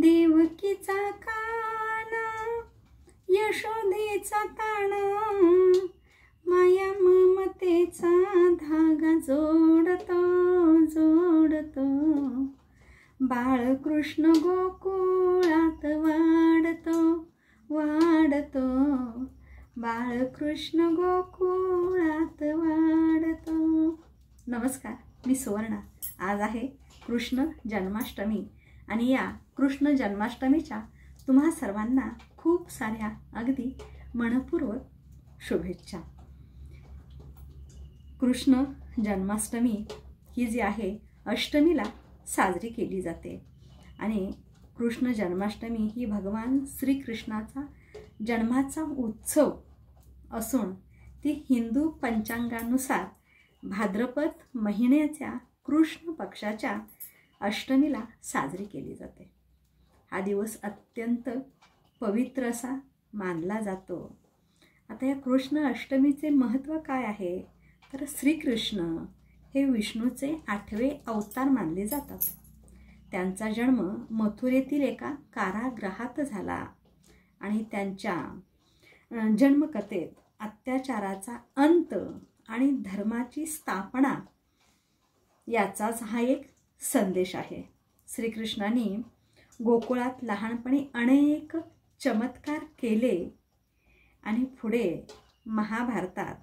देवकीचा काना यशोदेचा ताणा, माया ममतेचा धागा जोडतो जोडतो. बाळकृष्ण गोकुळात वाढतो वाढतो, बाळकृष्ण गोकुळात वाढतो. नमस्कार, मी सुवर्णा. आज आहे कृष्ण जन्माष्टमी आणि या कृष्ण जन्माष्टमीच्या तुम्हा सर्वांना खूप साऱ्या अगदी मनपूर्वक शुभेच्छा. कृष्ण जन्माष्टमी ही जी आहे अष्टमीला साजरी केली जाते आणि कृष्ण जन्माष्टमी ही भगवान श्रीकृष्णाचा जन्माचा उत्सव असून ती हिंदू पंचांगानुसार भाद्रपद महिन्याच्या कृष्ण पक्षाच्या अष्टमीला साजरी केली जाते. हा दिवस अत्यंत पवित्र असा मानला जातो. आता या कृष्ण अष्टमीचे महत्त्व काय आहे तर श्रीकृष्ण हे विष्णूचे 8वे अवतार मानले जातात. त्यांचा जन्म मथुरेतील एका कारागृहात झाला आणि त्यांच्या जन्मकथेत अत्याचाराचा अंत आणि धर्माची स्थापना याचाच हा एक संदेश आहे. श्रीकृष्णाने गोकुळात लहानपणी अनेक चमत्कार केले आणि पुढे महाभारतात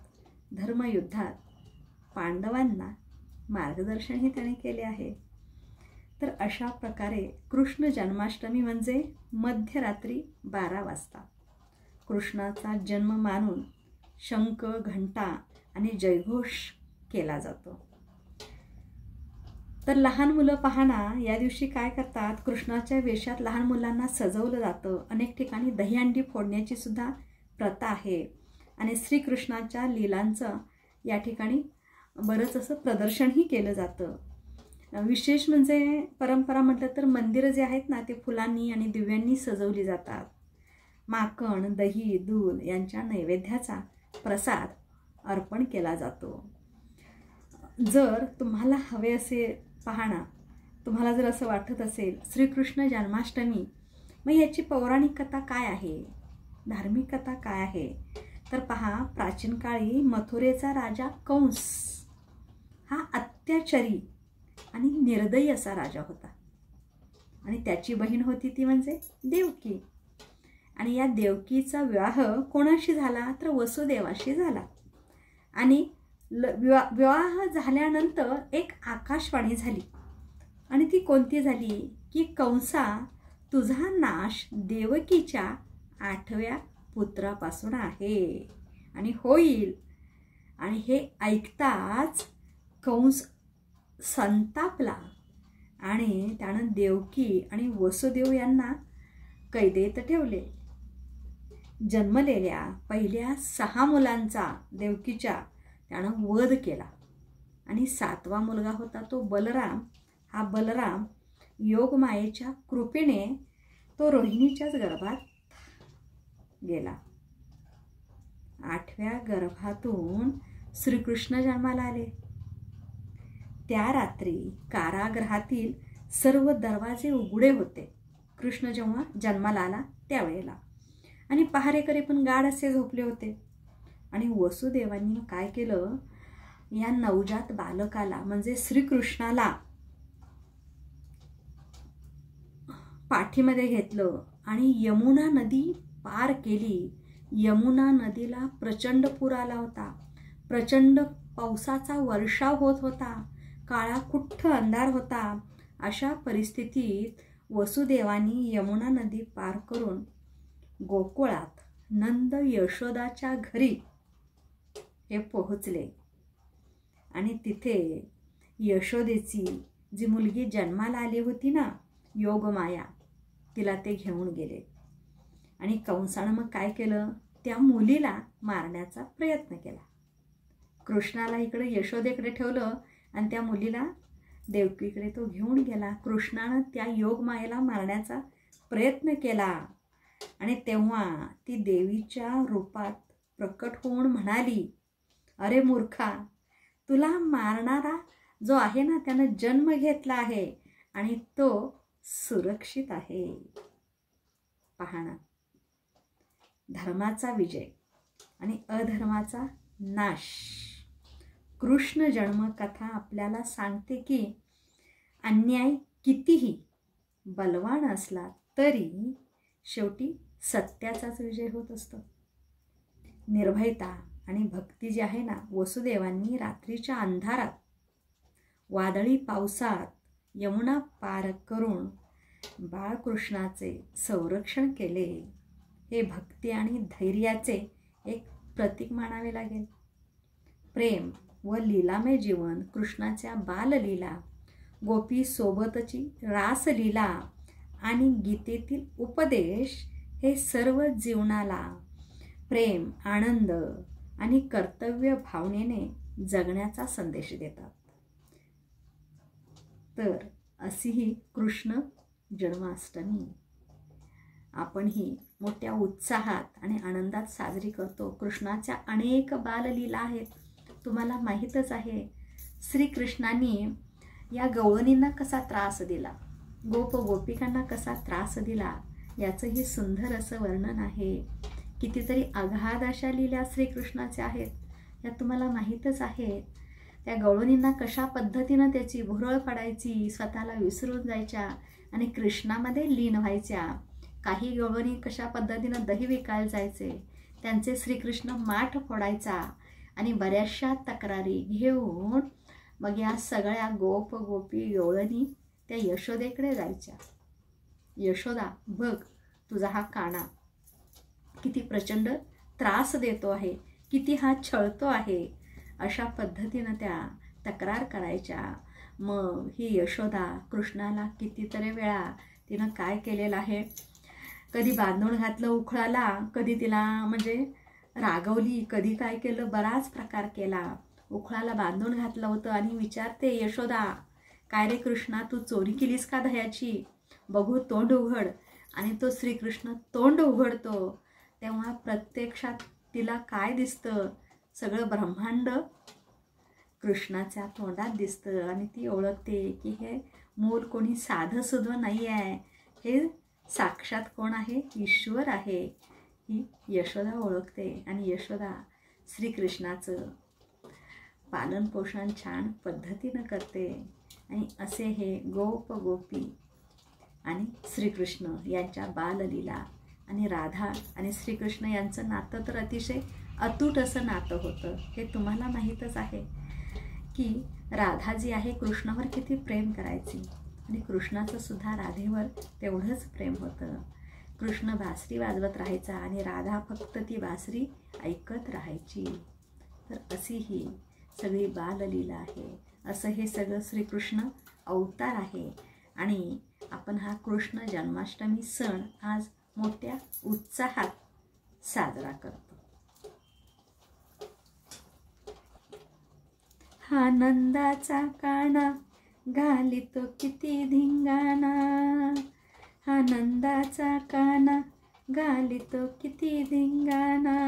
धर्मयुद्धात पांडवांना मार्गदर्शनही त्याने केले आहे. तर अशा प्रकारे कृष्ण जन्माष्टमी म्हणजे मध्यरात्री 12 वाजता कृष्णाचा जन्म मानून शंख, घंटा आणि जयघोष केला जातो. तर लहान मुलं पाहना या दिवशी काय करतात, कृष्णाच्या वेशात लहान मुलांना सजवलं जातं. अनेक ठिकाणी दहीहंडी फोडण्याची सुद्धा प्रथा आहे आणि श्रीकृष्णाच्या लीलांचं या ठिकाणी बरंच असं प्रदर्शनही केलं जातं. विशेष म्हणजे परंपरा म्हटलं तर मंदिरं जे आहेत ना ते फुलांनी आणि दिव्यांनी सजवली जातात. माखण, दही, दूध यांच्या नैवेद्याचा प्रसाद अर्पण केला जातो. जर तुम्हाला हवे असे पाहणा, तुम्हाला जर असं वाटत असेल श्रीकृष्ण जन्माष्टमी मग याची पौराणिक कथा काय आहे, धार्मिक कथा काय आहे तर पहा, प्राचीन काळी मथुरेचा राजा कंस हा अत्याचारी आणि निर्दयी असा राजा होता आणि त्याची बहीण होती ती म्हणजे देवकी. आणि या देवकीचा विवाह कोणाशी झाला तर वसुदेवाशी झाला. आणि विवाह झाल्यानंतर एक आकाशवाणी झाली आणि ती कोणती झाली की कंसा, तुझा नाश देवकीच्या 8व्या पुत्रापासून आहे आणि होईल. आणि हे ऐकताच कंस संतापला आणि त्यानं देवकी आणि वसुदेव यांना कैदेत ठेवले. जन्मलेल्या पहिल्या 6 मुलांचा देवकीच्या त्यानं वध केला आणि 7वा मुलगा होता तो बलराम. हा बलराम योगमायेच्या कृपेने तो रोहिणीच्याच गर्भात गेला. 8व्या गर्भातून श्रीकृष्ण जन्माला आले. त्या रात्री कारागृहातील सर्व दरवाजे उघडे होते कृष्ण जेव्हा जन्माला आला त्यावेळेला आणि पहारेकरी पण गाढ असे झोपले होते. आणि वसुदेवांनी काय केलं, या नवजात बालकाला म्हणजे श्रीकृष्णाला पाठीमध्ये घेतलं आणि यमुना नदी पार केली. यमुना नदीला प्रचंड पूर आला होता. प्रचंड पावसाचा वर्षाव होत होता. काळाकुट्ट अंधार होता. अशा परिस्थितीत वसुदेवानी यमुना नदी पार करून गोकुळात नंद यशोदाच्या घरी हे पोहोचले आणि तिथे यशोदेची जी मुलगी जन्माला आली होती ना योगमाया, तिला ते घेऊन गेले. आणि कंसानं मग काय केलं, त्या मुलीला मारण्याचा प्रयत्न केला. कृष्णाला इकडे यशोदेकडे ठेवलं आणि त्या मुलीला देवकीकडे तो घेऊन गेला. कृष्णानं त्या योगमायेला मारण्याचा प्रयत्न केला आणि तेव्हा ती देवीच्या रूपात प्रकट होऊन म्हणाली, अरे मूर्खा, तुला मारणारा जो आहे ना त्यानं जन्म घेतला आहे आणि तो सुरक्षित आहे. पाहणा, धर्माचा विजय आणि अधर्माचा नाश. कृष्ण जन्म कथा आपल्याला सांगते की अन्याय कितीही बलवान असला तरी शेवटी सत्याचाच विजय होत असतो. निर्भयता आणि भक्ती जी आहे ना, वसुदेवांनी रात्रीच्या अंधारात वादळी पावसात यमुना पार करून बाळकृष्णाचे संरक्षण केले. हे भक्ती आणि धैर्याचे एक प्रतीक मानावे लागेल. प्रेम व लीलामय जीवन, कृष्णाच्या बाललीला, गोपी सोबतची रासलीला आणि गीतेतील उपदेश हे सर्व जीवनाला प्रेम, आनंद आणि कर्तव्य भावनेने जगण्याचा संदेश देतात. तर अशी ही कृष्ण जन्माष्टमी आपण ही मोठ्या उत्साहात आणि आनंदात साजरी करतो. कृष्णाच्या अनेक बाललीला आहेत, तुम्हाला माहीतच आहे. श्रीकृष्णाने या गवळणींना कसा त्रास दिला, गोपिकांना कसा त्रास दिला, याचंही सुंदर असं वर्णन आहे. कितीतरी अगाध अशा लीला श्रीकृष्णाच्या आहेत, या तुम्हाला माहीतच आहेत. त्या गवळणींना कशा पद्धतीनं त्याची भुरळ पडायची, स्वतःला विसरून जायच्या आणि कृष्णामध्ये लीन व्हायच्या. काही गवळणी कशा पद्धतीनं दही विकायला जायचे, त्यांचे श्रीकृष्ण माठ फोडायचा आणि बऱ्याचशा तक्रारी घेऊन मग या सगळ्या गोपी गवळणी त्या यशोदेकडे जायच्या. यशोदा, बघ तुझा हा काना किती प्रचंड त्रास देतो आहे, किती हा छळतो आहे, अशा पद्धतीनं त्या तक्रार करायच्या. मग ही यशोदा कृष्णाला कितीतरी वेळा तिनं काय केलेलं आहे, कधी बांधून घातलं उखळाला, कधी तिला म्हणजे रागवली, कधी काय केलं, बराच प्रकार केला. उखळाला बांधून घातलं होतं आणि विचारते यशोदा, काय रे कृष्णा, तू चोरी केलीस का दह्याची, बघू तोंड उघड. आणि तो श्रीकृष्ण तोंड उघडतो तेव्हा प्रत्यक्षात तिला काय दिसतं, सगळं ब्रह्मांड कृष्णाच्या तोंडात दिसतं आणि ती ओळखते की हे मूल कोणी साधं सुद्धा नाही आहे, हे साक्षात कोण आहे, ईश्वर आहे. ही यशोदा ओळखते आणि यशोदा श्रीकृष्णाचं पालन पोषण छान पद्धतीनं करते. आणि असे हे गोपी आणि श्रीकृष्ण यांच्या बाललीला आणि राधा आणि श्रीकृष्ण यांचं नातं तर अतिशय अतूट असं नातं होतं. हे तुम्हाला माहीतच आहे की राधा जी आहे कृष्णावर किती प्रेम करायची आणि कृष्णाचं सुद्धा राधेवर तेवढंच प्रेम होतं. कृष्ण बासरी वाजवत राहायचा आणि राधा फक्त ती बासरी ऐकत राहायची. तर अशी ही सगळी बाललीला आहे, असं हे सगळं श्रीकृष्ण अवतार आहे. आणि आपण हा कृष्ण जन्माष्टमी सण आज मोठ्या उत्साहात साजरा करतो. हा नंदाचा काना घालितो किती धिंगाणा, हा नंदाचा काना घालितो किती धिंगाणा.